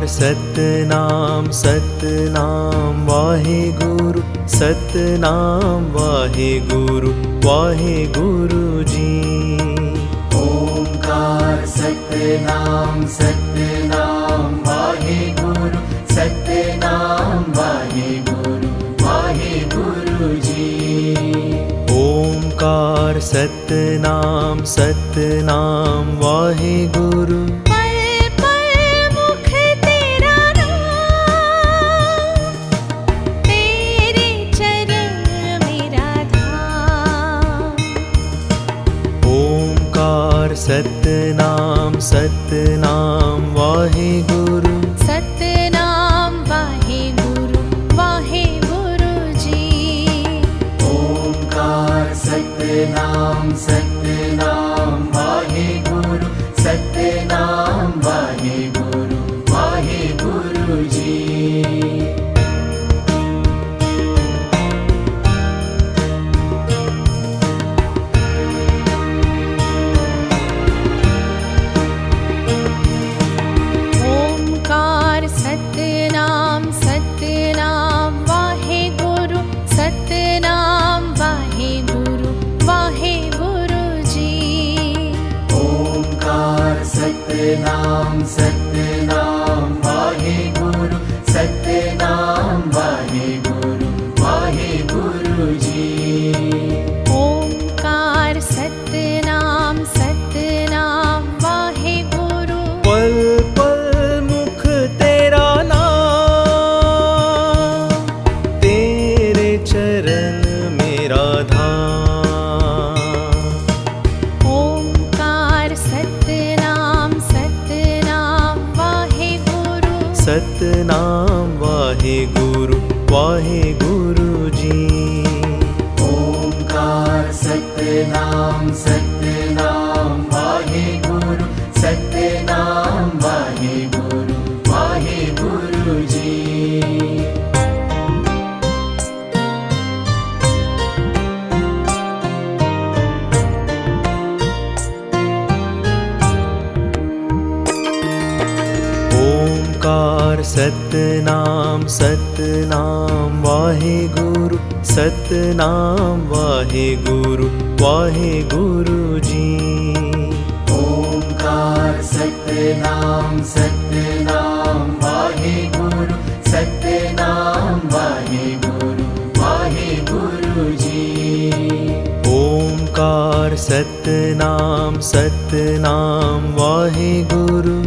सतनाम सतनाम वाहे गुरु, सतनाम वाहे गुरु, वाहे गुरु जी। ओंकार सतनाम सतनाम वाहे गुरु, सतनाम वाहे गुरु, वाहे गुरु जी। ओंकार सतनाम सतनाम वाहे गुरु। सतनाम सतनाम वाहे गुरु, सतनाम वाहे गुरु, वाहे गुरु जी। ओंकार सतनाम सतनाम वाहे गुरु, सतनाम वाहे गुरु, वाहे गुरु जी। सतनाम सतनाम वाहे गुरु, सतनाम वाहे गुरु, वाहे गुरु जी। ओंकार सतनाम सतनाम वाहे गुरु, सतनाम वाहे गुरु, वाहे गुरु जी। ओंकार सतनाम सतनाम वाहे गुरु। पल पल मुख तेरा नाम, तेरे चरण मेरा धाम। ओंकार सतनाम सतनाम वाहे गुरु, सतनाम वाहे गुरु, वाहे गुरु जी। ओंकार सतनाम सतनाम वाहे गुरु, सतनाम वाहे गुरु, वाहे गुरु जी। ओंकार सतनाम सतनाम वाहे गुरु, सतनाम वाहे गुरु, वाहे गुरु जी। ओंकार सतनाम सतनाम वाहे गुरु, सतनाम वाहे गुरु, वाहे गुरु जी। ओंकार सतनाम सतनाम वाहे गुरु।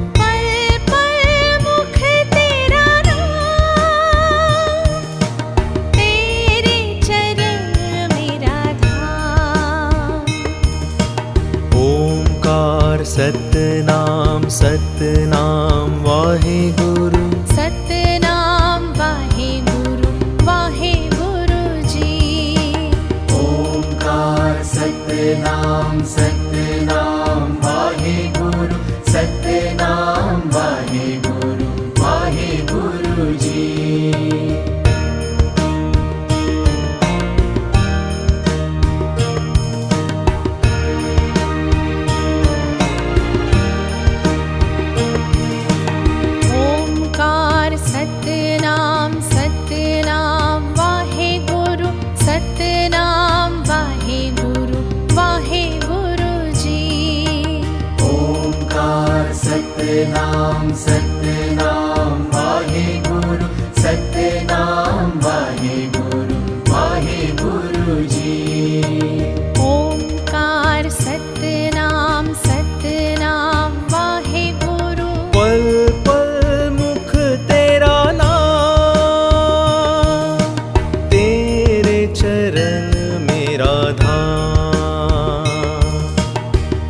सतनाम सतनाम वाहे गुरु, सतनाम वाहे गुरु, वाहे गुरु जी। ओंकार सतनाम सतनाम वाहे गुरु, सतनाम वाहे गुरु, वाहे गुरु जी। सतनाम सतनाम वाहे गुरु, सतनाम वाहे गुरु, वाहे गुरु जी। ओंकार सतनाम सतनाम वाहे गुरु, सतनाम वाहे गुरु, वाहे गुरु जी। ओंकार सतनाम सतनाम वाहे गुरु। पल पल मुख तेरा नाम, तेरे चरण मेरा धाम।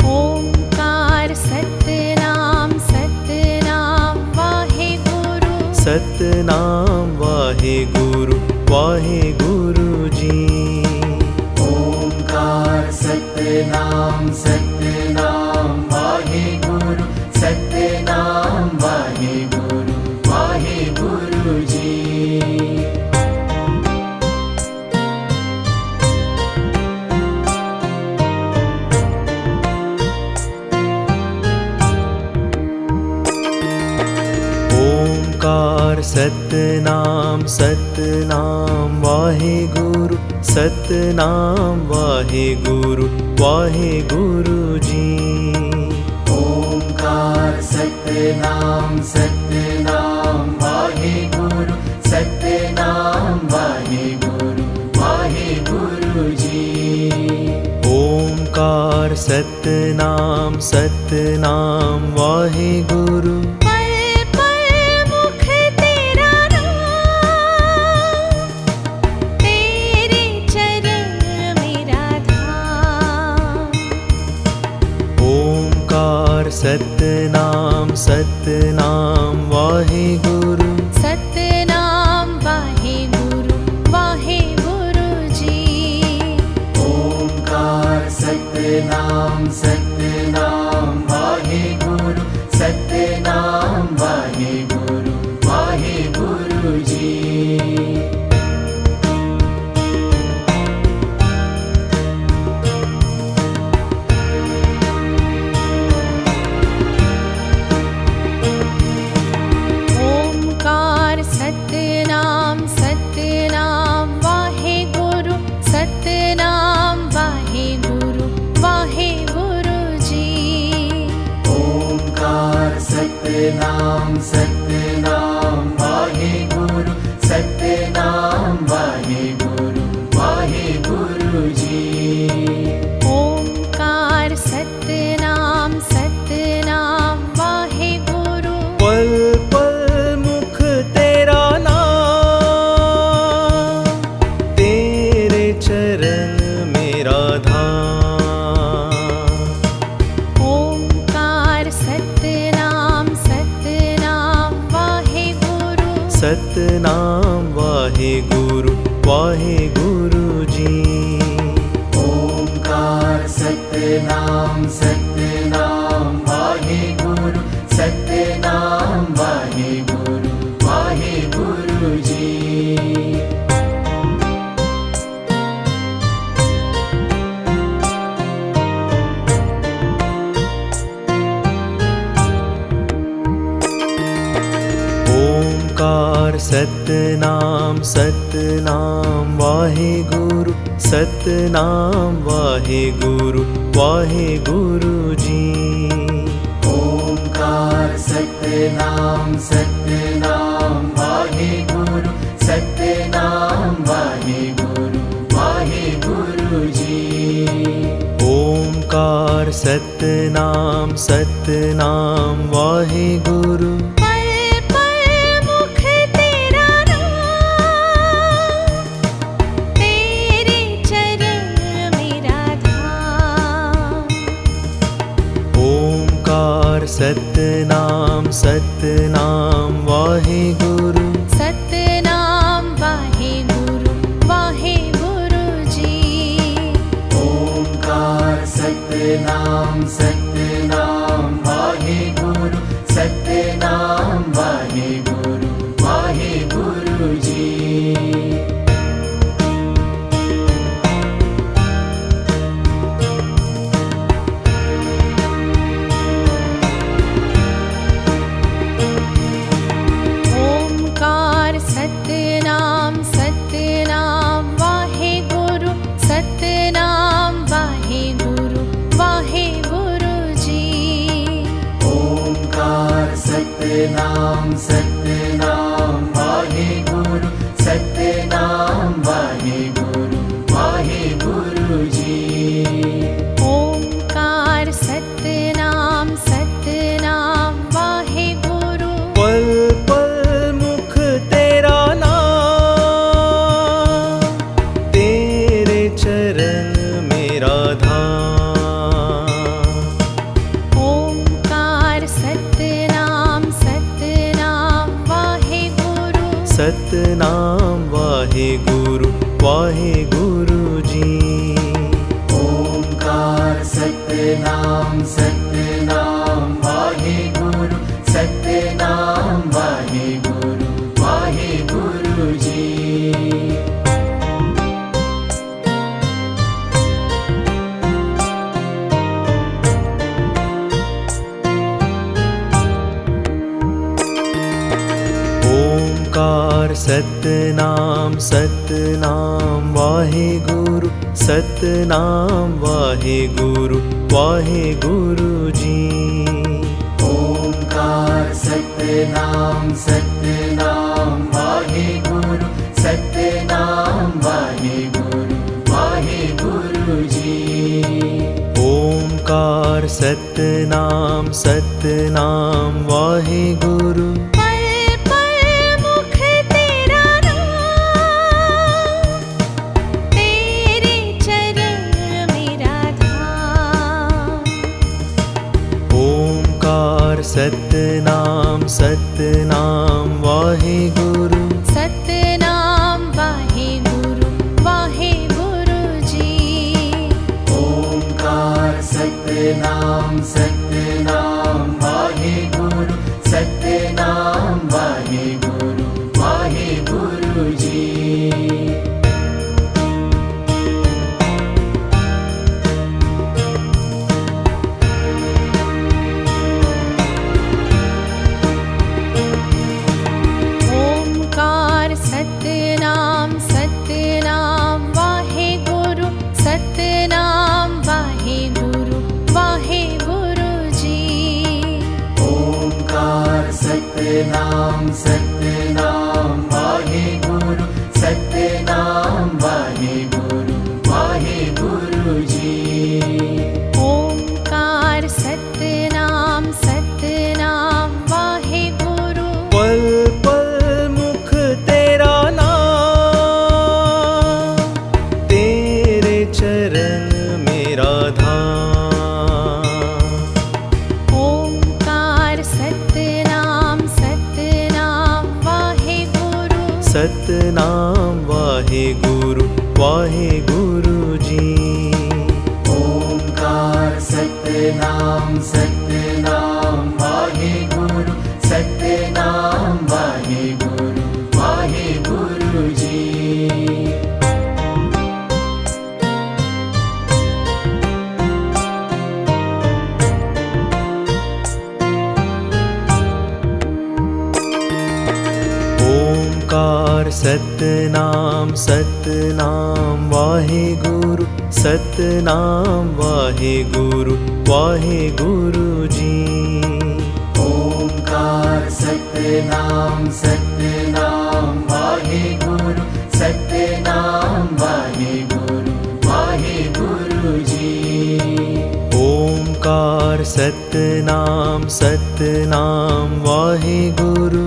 ओंकार सतनाम सतनाम वाहे गुरु, सतनाम वाहे गुरु, वाहे गुरु जी। ओंकार सतनाम सतनाम वाहे गुरु, सतनाम वाहे गुरु, वाहे गुरु जी। ओंकार सतनाम सतनाम वाहे गुरु सतनाम वाहे गुरु जी। ओंकार सतनाम सतनाम वाहे गुरु सतनाम वाहे गुरु जी। ओंकार सतनाम सतनाम वाहे गुरु सतनाम सतनाम वाहे गुरु सतनाम वाहे गुरु जी। ओंकार सतनाम सतनाम वाहे गुरु सतनाम वाहे गुरु जी। सतनाम सतनाम वाहे गुरु सतनाम वाहे गुरु जी। ओंकार सतनाम सतनाम वाहे गुरु सतनाम वाहे गुरु जी। ओंकार सतनाम सतनाम वाहे गुरु पल पल मुख तेरा नाम तेरे चरण मेरा धाम। ओंकार सतनाम सतनाम वाहे गुरु सतनाम वाहे गुरु जी। ओंकार सतनाम सतनाम वाहे गुरु सतनाम वाहे गुरु जी। ओंकार सतनाम सतनाम वाहे गुरु सतनाम वाहे गुरु जी। ओंकार सतनाम सतनाम वाहे गुरु सतनाम वाहे गुरु जी। ओंकार सतनाम सतनाम वाहे गुरु सतनाम सतनाम वाहे गुरु सतनाम वाहे गुरु जी। ओंकार सतनाम सतनाम वाहे गुरु सतनाम वाहे गुरु जी। सतनाम सतनाम वाहे गुरु सतनाम वाहे गुरु जी। ओंकार सतनाम सतनाम वाहे गुरु सतनाम वाहे गुरु जी। ओंकार सतनाम सतनाम वाहे गुरु पल पल मुख तेरा नाम तेरे चरण मेरा धाम। ओंकार सतनाम सतनाम वाहे गुरु सतनाम वाहे गुरु जी। ओंकार सतनाम सतनाम वाहे गुरु सतनाम वाहे गुरु जी। ओंकार सतनाम सतनाम वाहेगुरु सतनाम वाहेगुरु वाहेगुरु जी। ओंकार सतनाम सतनाम वाहेगुरु सतनाम वाहेगुरु वाहेगुरु जी। ओंकार सतनाम सतनाम वाहेगुरु सतनाम सतनाम वाहेगुरु सतनाम वाहेगुरु वाहेगुरु जी। ओंकार सतनाम सतनाम वाहेगुरु सतनाम वाहेगुरु वाहेगुरु जी। सतनाम सतनाम वाहेगुरु सतनाम वाहेगुरु वाहेगुरु जी। ओंकार सतनाम सतनाम वाहेगुरु सतनाम वाहेगुरु वाहेगुरु जी। ओंकार सतनाम सतनाम वाहेगुरु पल पल मुख तेरा नाम, तेरे चरण मेरा धाम। ओंकार सतनाम सतनाम वाहेगुरु सतनाम वाहेगुरु वाहेगुरु जी। ओंकार सतनाम सतनाम वाहेगुरु सतनाम वाहेगुरु वाहेगुरु जी। ओंकार सतनाम सतनाम वाहेगुरु सतनाम वाहेगुरु वाहेगुरु जी। ओंकार सतनाम सतनाम वाहेगुरु सतनाम वाहेगुरु वाहेगुरु जी। ओंकार सतनाम सतनाम वाहेगुरु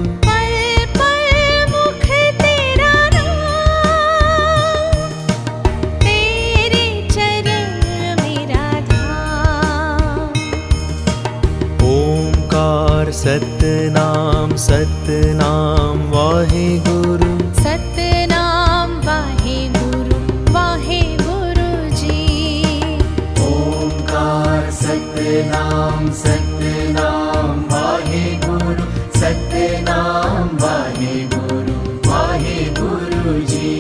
सतनाम सतनाम वाहेगुरु सतनाम वाहेगुरु वाहेगुरु जी। ओंकार सतनाम सतनाम वाहेगुरु सतनाम वाहेगुरु वाहेगुरु जी।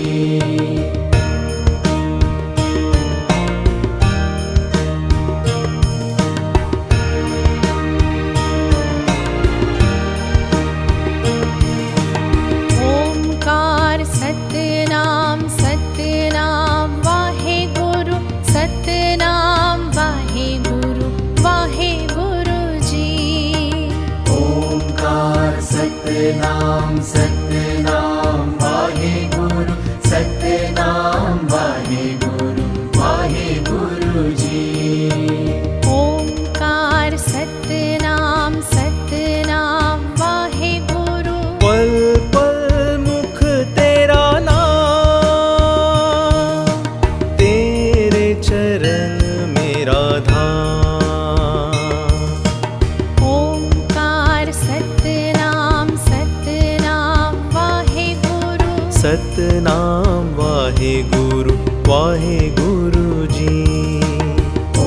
सतनाम सतनाम वाहेगुरु सतनाम वाहेगुरु वाहेगुरु जी। ओंकार सतनाम सतनाम वाहेगुरु सतनाम वाहेगुरु वाहेगुरु जी। ओंकार सतनाम सतनाम वाहेगुरु पल पल मुख तेरा नाम, तेरे चरण मेरा धाम। ओंकार सतनाम सतनाम वाहेगुरु सतनाम वाहेगुरु वाहेगुरु जी।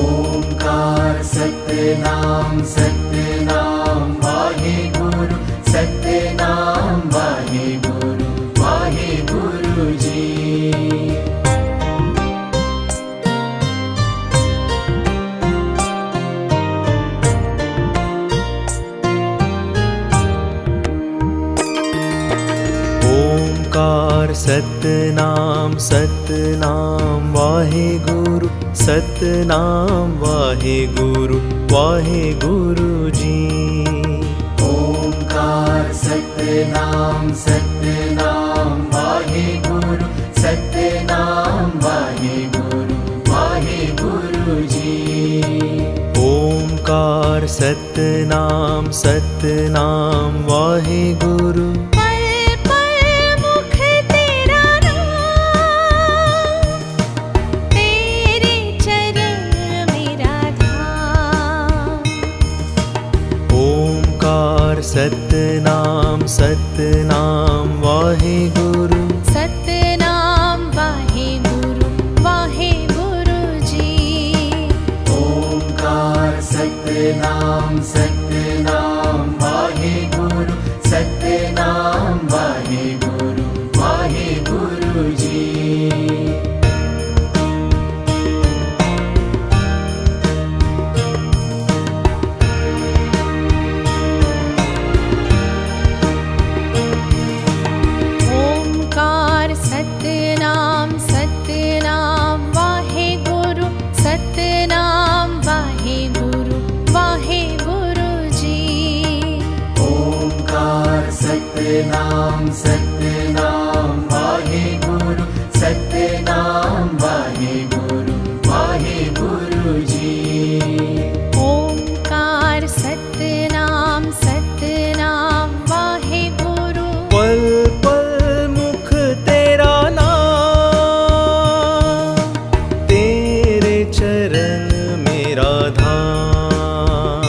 ओंकार सतनाम सतनाम वाहेगुरु सतनाम वाहेगुरु वाहेगुरु जी। ओंकार सतनाम सतनाम वाहेगुरु सतनाम वाहेगुरु वाहेगुरु जी। ओंकार सतनाम सतनाम वाहेगुरु सतनाम वाहेगुरु वाहेगुरु जी। ओंकार सतनाम सतनाम वाहेगुरु पल पल मुख तेरा नाम, तेरे चरण मेरा धाम। ओंकार सतनाम सतनाम वाहेगुरु सतनाम वाहेगुरु वाहेगुरु जी। ओंकार सतनाम सतनाम वाहेगुरु सतनाम वाहेगुरु वाहेगुरु जी। ओंकार सतनाम सतनाम वाहेगुरु सतनाम वाहेगुरु वाहेगुरु जी। ओंकार सतनाम सतनाम वाहेगुरु सतनाम वाहेगुरु वाहेगुरु जी। ओंकार सतनाम सतनाम वाहेगुरु पल पल मुख तेरा नाम, तेरे चरण मेरा धाम।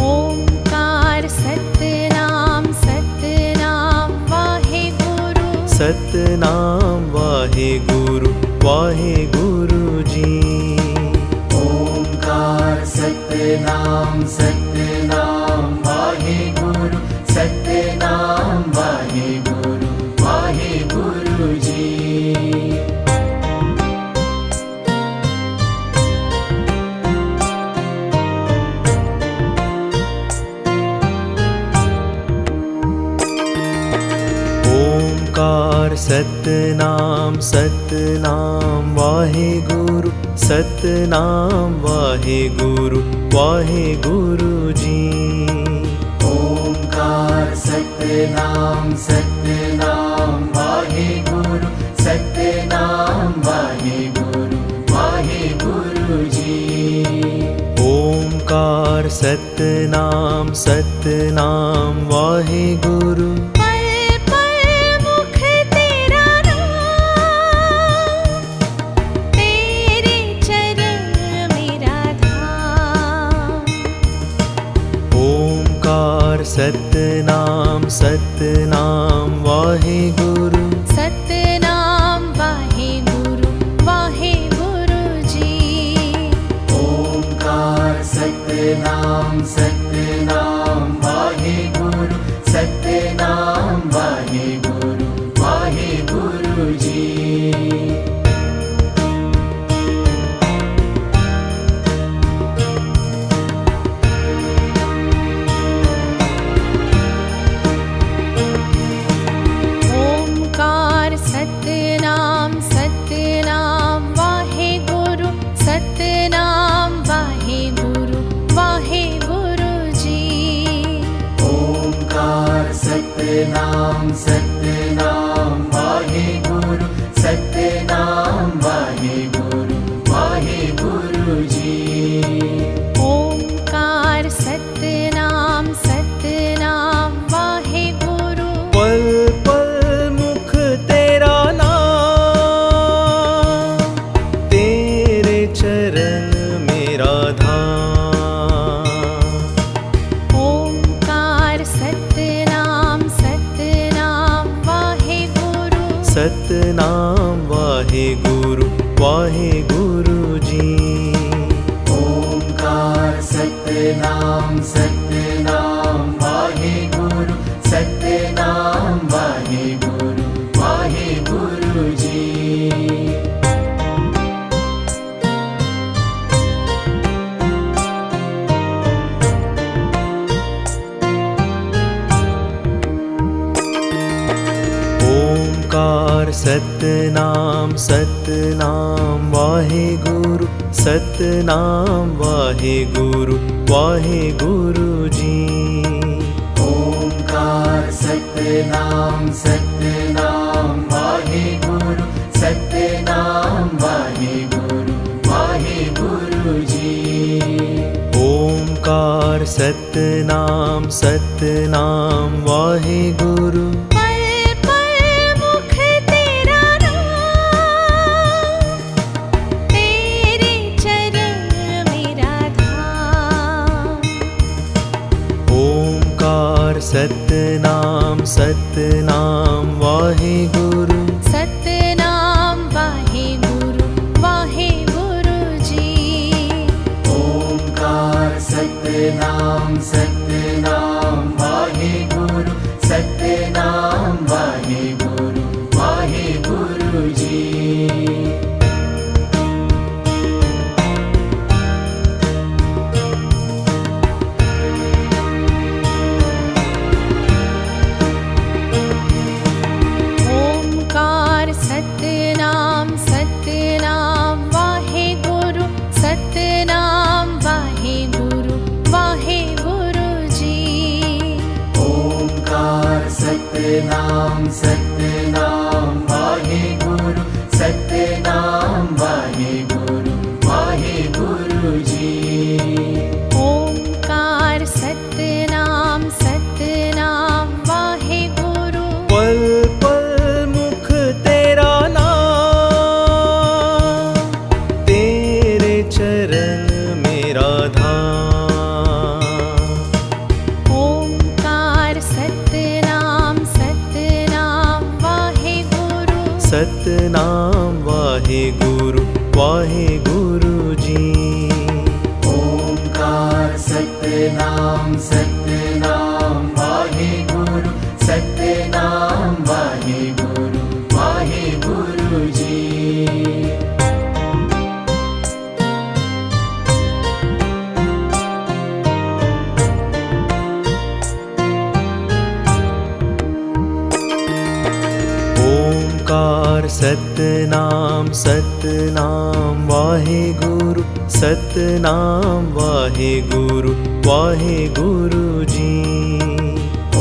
ओंकार सतनाम सतनाम वाहेगुरु सतनाम वाहेगुरु वाहेगुरु जी। ओंकार सतनाम सतनाम वाहेगुरु सतनाम वाहेगुरु वाहेगुरु जी। ओंकार सतनाम सतनाम वाहेगुरु सतनाम वाहेगुरु वाहेगुरु जी। ओंकार सतनाम सतनाम वाहेगुरु सतनाम वाहेगुरु वाहेगुरु जी। ओंकार सतनाम सतनाम वाहेगुरु पल पल मुख तेरा नाम, तेरे चरण मेरा धाम। ओंकार सतनाम सतनाम वाहेगुरु सतनाम वाहेगुरु वाहेगुरु जी। ओंकार सतनाम सतनाम वाहेगुरु सतनाम वाहेगुरु वाहेगुरु जी। ओंकार सतनाम सतनाम वाहेगुरु सतनाम वाहेगुरु वाहेगुरु जी। ओंकार सतनाम सतनाम वाहेगुरु सतनाम वाहेगुरु वाहेगुरु जी। ओंकार सतनाम सतनाम वाहेगुरु पल पल मुख तेरा नाम, तेरे चरण मेरा धाम। ओंकार सतनाम सतनाम वाहेगुरु सतनाम वाहेगुरु वाहेगुरु जी। ओंकार सतनाम सतनाम वाहेगुरु सतनाम वाहेगुरु वाहेगुरु जी। सतनाम सतनाम वाहे गुरु सतनाम वाहे गुरु जी। ओंकार सतनाम सतनाम वाहे गुरु सतनाम वाहे गुरु जी। ओंकार सतनाम सतनाम वाहे गुरु। सतनाम सतनाम वाहे गुरु सतनाम वाहे गुरु जी। ओंकार सतनाम सतनाम वाहे गुरु सतनाम वाहे गुरु जी। सतनाम सतनाम वाहे गुरु सतनाम वाहे गुरु जी। ओंकार सतनाम सतनाम वाहे गुरु सतनाम वाहे गुरु जी। ओंकार सतनाम सतनाम वाहे गुरु। पल पल मुख तेरा नाम, तेरे चरण मेरा धाम। ओंकार सतनाम सतनाम वाहे गुरु सतनाम वाहे गुरु जी। ओंकार सतनाम सतनाम वाहे गुरु सतनाम वाहे गुरु जी। ओंकार सतनाम सतनाम वाहे गुरु सतनाम वाहे गुरु जी।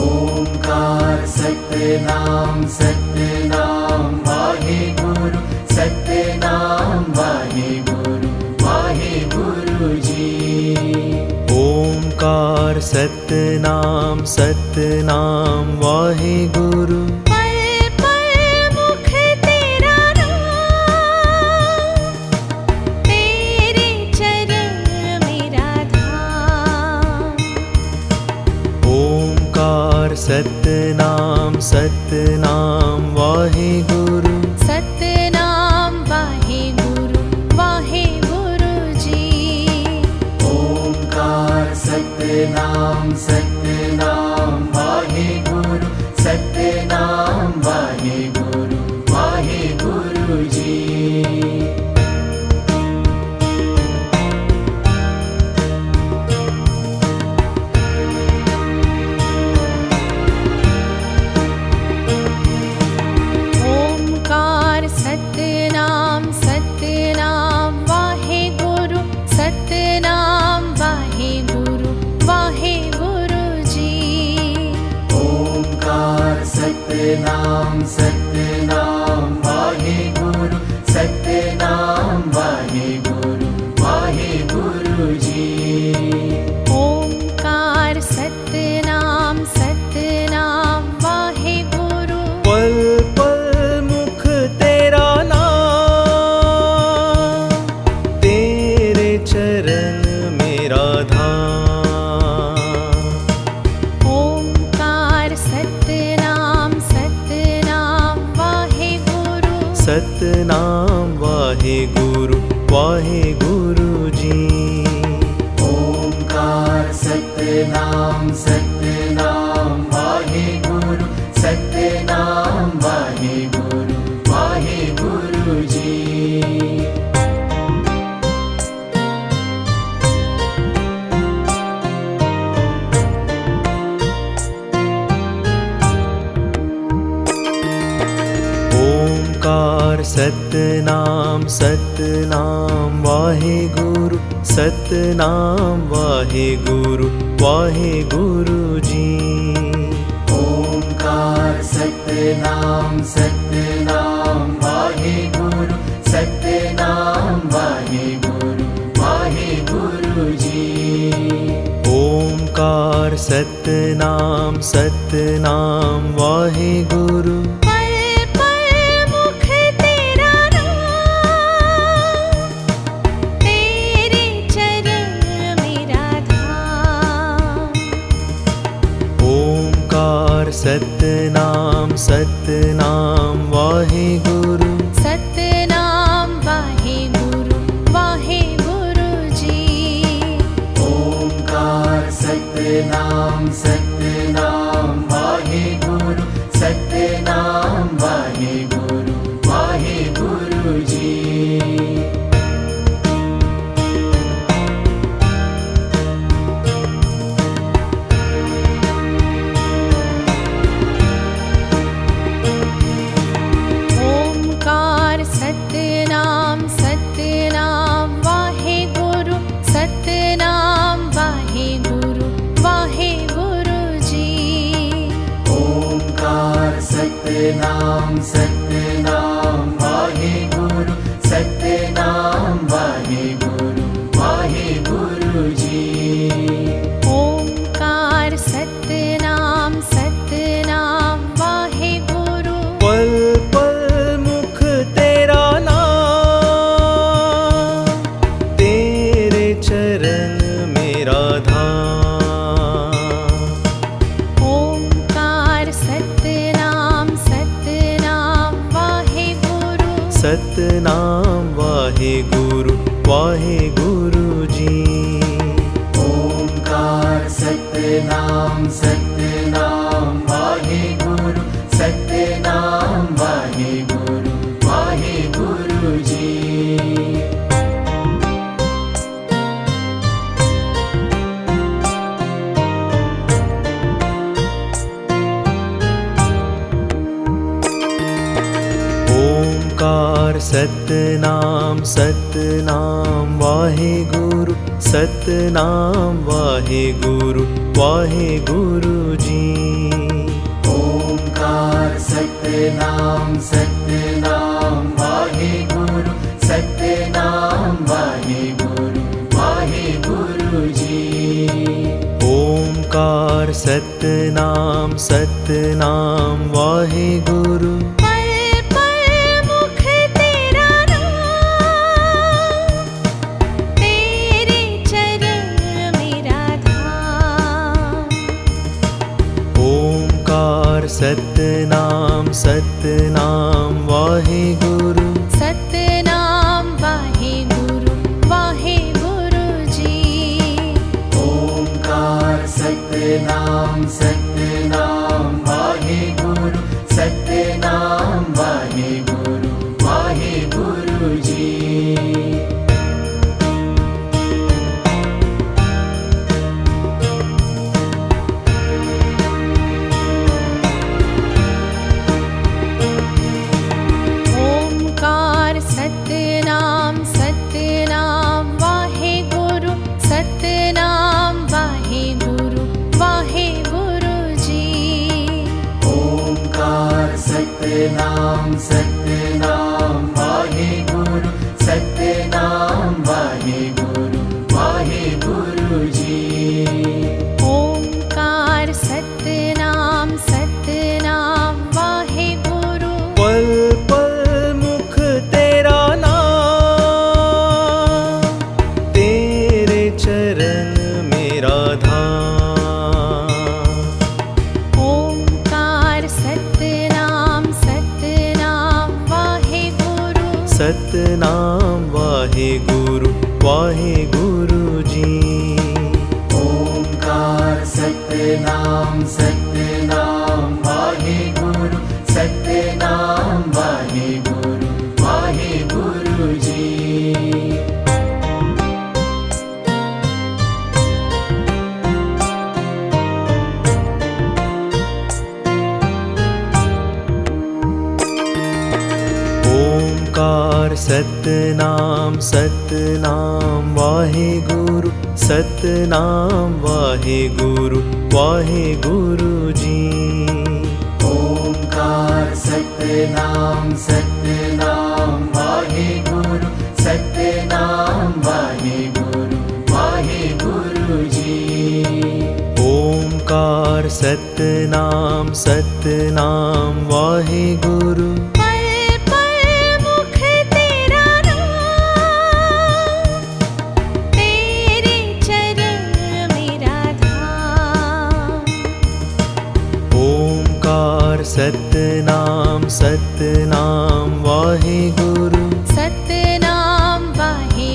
ओंकार सतनाम सतनाम वाहे गुरु सतनाम वाहे गुरु जी। ओंकार सतनाम सतनाम वाहे गुरु। सतनाम सतनाम वाहे गुरु सतनाम वाहे गुरु जी। ओंकार सतनाम सतनाम वाहे गुरु सतनाम वाहे गुरु जी। सतनाम सतनाम वाहे गुरु सतनाम वाहे गुरु जी। ओंकार सतनाम सतनाम वाहे गुरु सतनाम वाहे गुरु जी। ओंकार सतनाम सतनाम वाहे गुरु। पल पल मुख तेरा नाम, तेरे चरण मेरा धाम। ओंकार सतनाम सतनाम वाहे गुरु सतनाम वाहे गुरु जी। ओंकार सतनाम सतनाम वाहे गुरु सतनाम वाहे गुरु जी। सतनाम सतनाम वाहे गुरु सतनाम वाहे गुरु जी। ओंकार सतनाम सतनाम वाहे गुरु सतनाम वाहे गुरु जी। ओंकार सतनाम सतनाम वाहे गुरु सतनाम सतनाम वाहे गुरु सतनाम वाहे गुरु जी। ओंकार सतनाम सतनाम वाहे गुरु सतनाम वाहे गुरु जी। सतनाम सतनाम वाहे गुरु सतनाम वाहे गुरु जी। ओंकार सतनाम सतनाम वाहे गुरु सतनाम वाहे गुरु जी। ओंकार सतनाम सतनाम वाहे गुरु पल पल मुख तेरा नाम तेरे चरण मेरा धाम। ओंकार सतनाम सतनाम वाहे गुरु सतनाम वाहे गुरु जी। ओंकार सतनाम सतनाम वाहे गुरु सतनाम वाहे गुरु जी। ओंकार सतनाम सतनाम वाहे गुरु सतनाम वाहे गुरु जी। ओंकार सतनाम सतनाम वाहे गुरु सतनाम वाहे गुरु जी। ओंकार सतनाम सतनाम वाहे गुरु सतनाम सतनाम वाहे गुरु सतनाम वाहे गुरु जी। ओंकार सतनाम सतनाम वाहे गुरु सतनाम वाहे गुरु जी। सतनाम सतनाम वाहे गुरु सतनाम वाहे गुरु जी। ओंकार सतनाम सतनाम वाहे गुरु सतनाम वाहे गुरु जी। ओंकार सतनाम सतनाम वाहे गुरु पल पल मुख तेरा नाम तेरे चरण मेरा धाम। ओंकार सतनाम सतनाम वाहे गुरु सतनाम वाहे गुरु जी। ओंकार सतनाम सतनाम वाहे गुरु सतनाम वाहे गुरु जी। सतनाम सतनाम वाहे गुरु सतनाम वाहे गुरु जी। ओंकार सतनाम सतनाम वाहे गुरु सतनाम वाहे गुरु जी। ओंकार सतनाम सतनाम वाहे गुरु सतनाम सतनाम वाहे गुरु सतनाम वाहे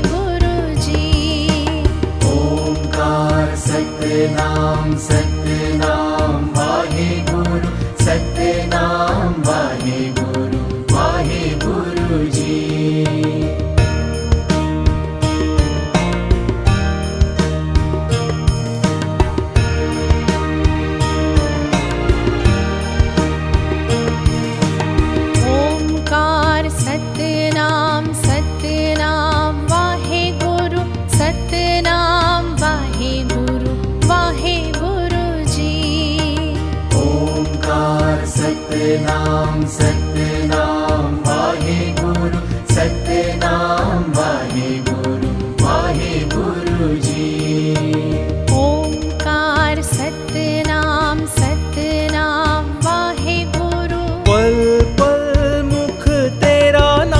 गुरु जी। ओंकार सतनाम सतनाम वाहे गुरु सतनाम वाहे गुरु जी। सतनाम सतनाम वाहे गुरु सतनाम वाहे गुरु जी। ओंकार सतनाम सतनाम वाहे गुरु सतनाम वाहे गुरु जी। ओंकार सतनाम सतनाम वाहे गुरु पल पल मुख तेरा नाम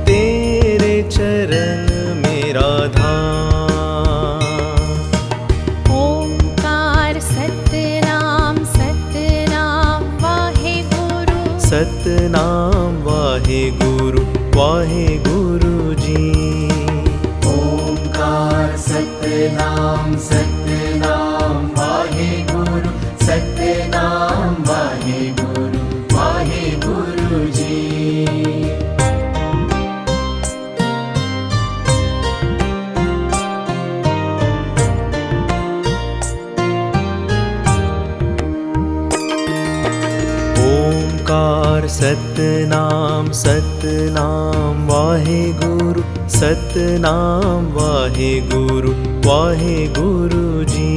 तेरे चरण मेरा धाम। ओंकार सतनाम सतनाम वाहे गुरु सतनाम वाहे गुरु जी। ओंकार सतनाम सतनाम वाहे गुरु सतनाम वाहे गुरु जी। ओंकार सतनाम सतनाम वाहे गुरु सतनाम वाहे गुरु जी।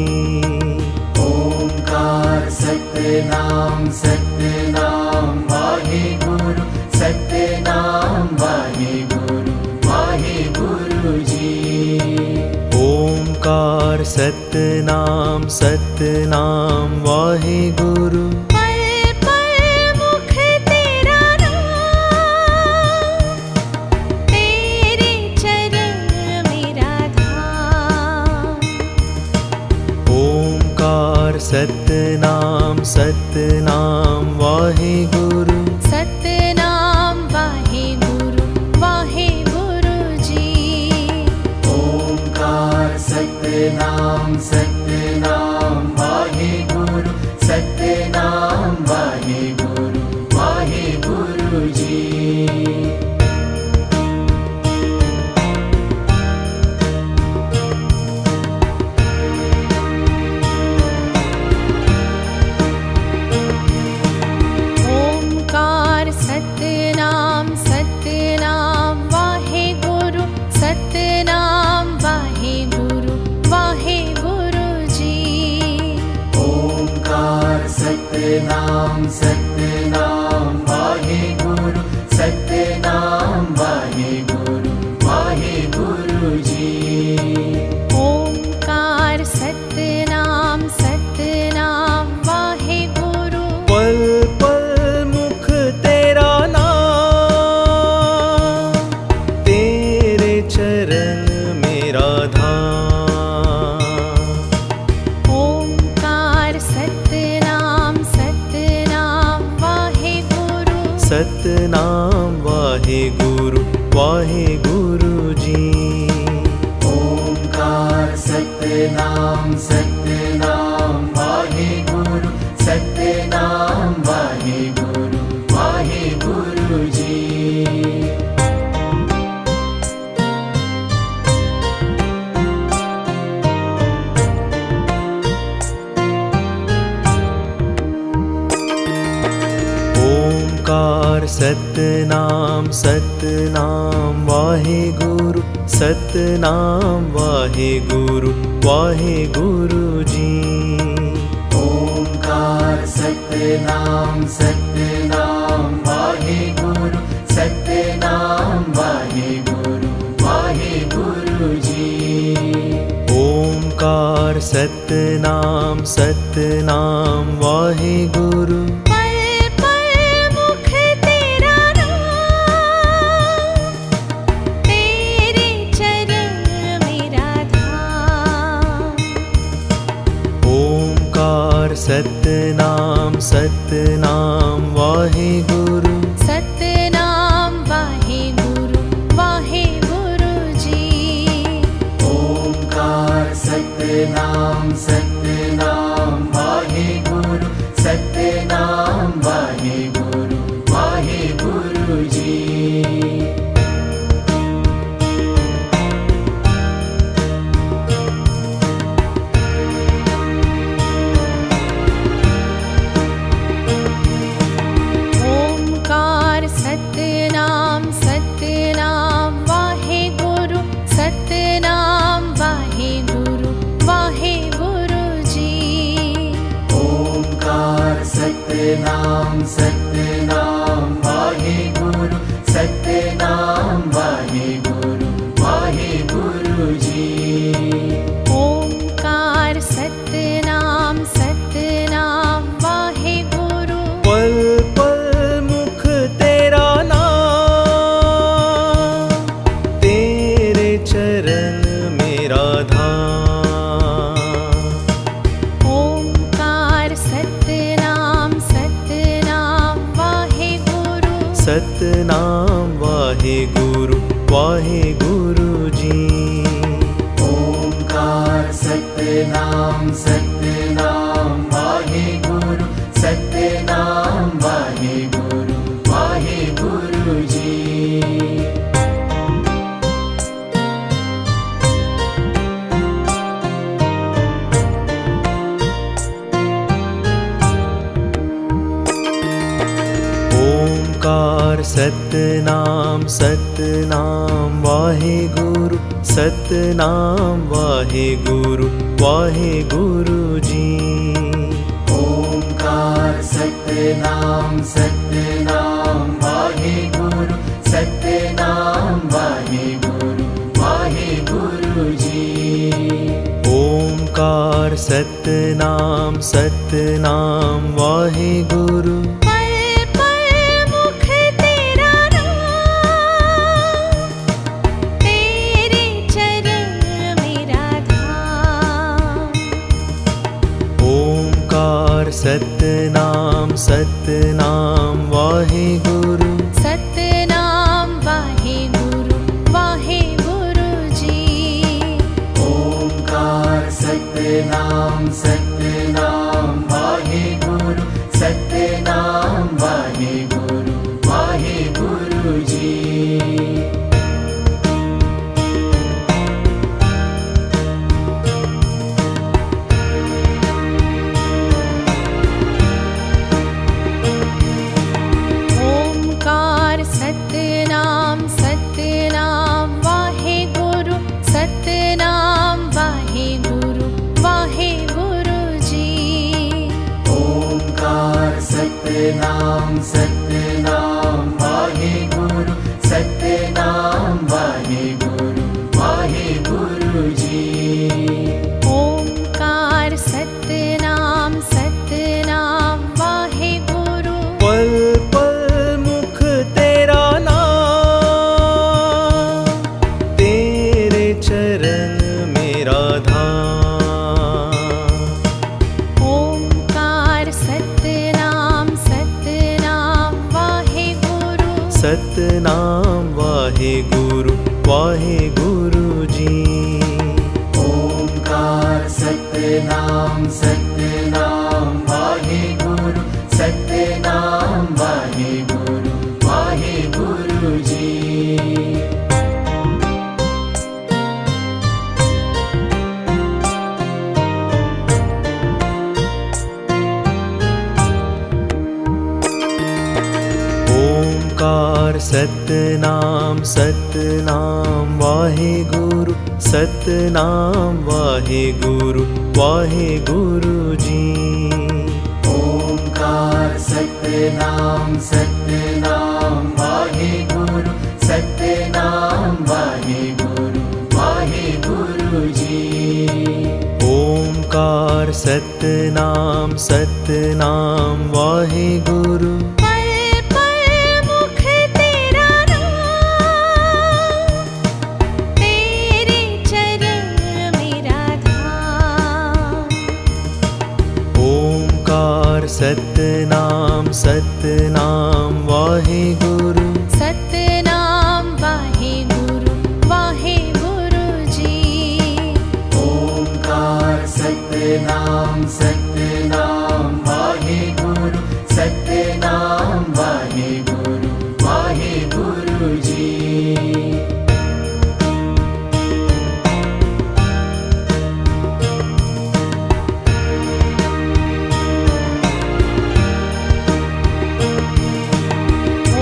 ओंकार सतनाम सतनाम वाहे गुरु सतनाम वाहे गुरु जी। ओंकार सतनाम सतनाम वाहे गुरु सतनाम सतनाम वाहे गुरु सतनाम वाहे गुरु जी। ओंकार सतनाम सतनाम वाहे गुरु सतनाम वाहे गुरु जी। सतनाम सतनाम वाहे गुरु सतनाम वाहे गुरु जी। ओंकार सतनाम सतनाम वाहे गुरु सतनाम वाहे गुरु जी। ओंकार सतनाम सतनाम वाहे गुरु पल पल मुख तेरा नाम तेरे चरण मेरा धाम। ओंकार सतनाम सतनाम वाहे गुरु सतनाम वाहे गुरु जी। ओंकार सतनाम सतनाम वाहे गुरु सतनाम वाहे गुरु जी। सतनाम सतनाम वाहे गुरु सतनाम वाहे गुरु जी। ओंकार सतनाम सतनाम वाहे गुरु सतनाम वाहे गुरु जी। ओंकार सतनाम सतनाम वाहे गुरु पल पल मुख तेरा नाम, तेरे चरण मेरा धाम। ओंकार सतनाम सतनाम वाहे गुरु सतनाम वाहे गुरु जी। ओंकार सतनाम सतनाम वाहे गुरु सतनाम वाहे गुरु जी। ओंकार सतनाम सतनाम वाहे गुरु सतनाम वाहे गुरु जी। ओंकार सतनाम सतनाम वाहे गुरु सतनाम वाहे गुरु जी। ओंकार सतनाम सतनाम वाहे गुरु पल पल मुख तेरा नाम, तेरे चरण मेरा धाम। ओंकार सतनाम सतनाम वाहे गुरु सतनाम वाहे गुरु जी। ओंकार सतनाम सतनाम वाहे गुरु सतनाम वाहे गुरु जी। ओंकार सतनाम सतनाम वाहे गुरु सतनाम वाहे गुरु जी। ओंकार सतनाम सतनाम वाहे गुरु सतनाम वाहे गुरु जी। ओंकार सतनाम सतनाम वाहे गुरु पल पल मुख तेरा नाम, तेरे चरण मेरा धाम। ओंकार सतनाम सतनाम वाहे गुरु सतनाम वाहे गुरु जी। ओंकार सतनाम सतनाम वाहे गुरु सतनाम वाहे गुरु जी। ओंकार सतनाम सतनाम वाहे गुरु सतनाम वाहे गुरु जी। ओंकार सतनाम सतनाम वाहे गुरु सतनाम वाहे गुरु जी। ओंकार सतनाम सतनाम वाहे गुरु पल पल मुख तेरा नाम, तेरे चरण मेरा धाम। ओंकार सतनाम सतनाम वाहे गुरु सतनाम वाहे गुरु जी। ओंकार सतनाम सतनाम वाहे गुरु सतनाम वाहे गुरु जी। ओंकार सतनाम सतनाम वाहे गुरु सतनाम वाहे गुरु जी। ओंकार सतनाम सतनाम वाहे गुरु सतनाम वाहे गुरु जी। ओंकार सतनाम सतनाम वाहे गुरु पल पल मुख तेरा नाम, तेरे चरण मेरा धाम। ओंकार सतनाम सतनाम वाहे गुरु सतनाम वाहे गुरु जी। ओंकार सतनाम सतनाम वाहे गुरु सतनाम वाहे गुरु जी।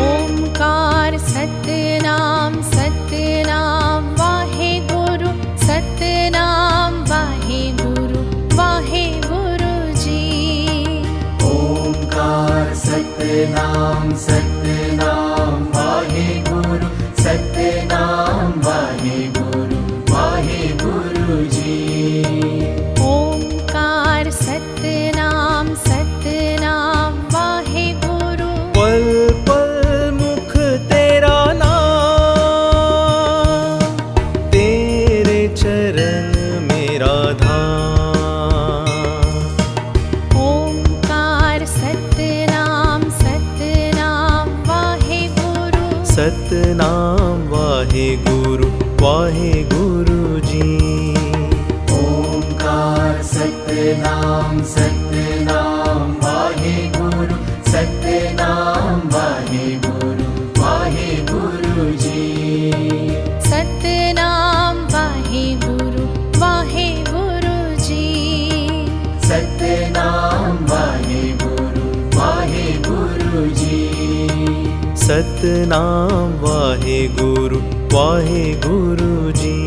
ओंकार सतनाम सतनाम वाहे गुरु सतनाम वाहे गुरु जी। ओंकार सतनाम सतनाम वाहे गुरु सतनाम वाहे गुरु जी। ओंकार सतनाम सतनाम वाहे गुरु पल पल मुख तेरा नाम, तेरे चरण मेरा धाम। ओंकार सतनाम सतनाम वाहे गुरु सतनाम वाहे गुरु जी। ओंकार सतनाम सतनाम वाहे गुरु सतनाम वाहे गुरु जी। सतनाम वाहे गुरु जी। सतनाम वाहे गुरु जी। सतनाम वाहे गुरु जी।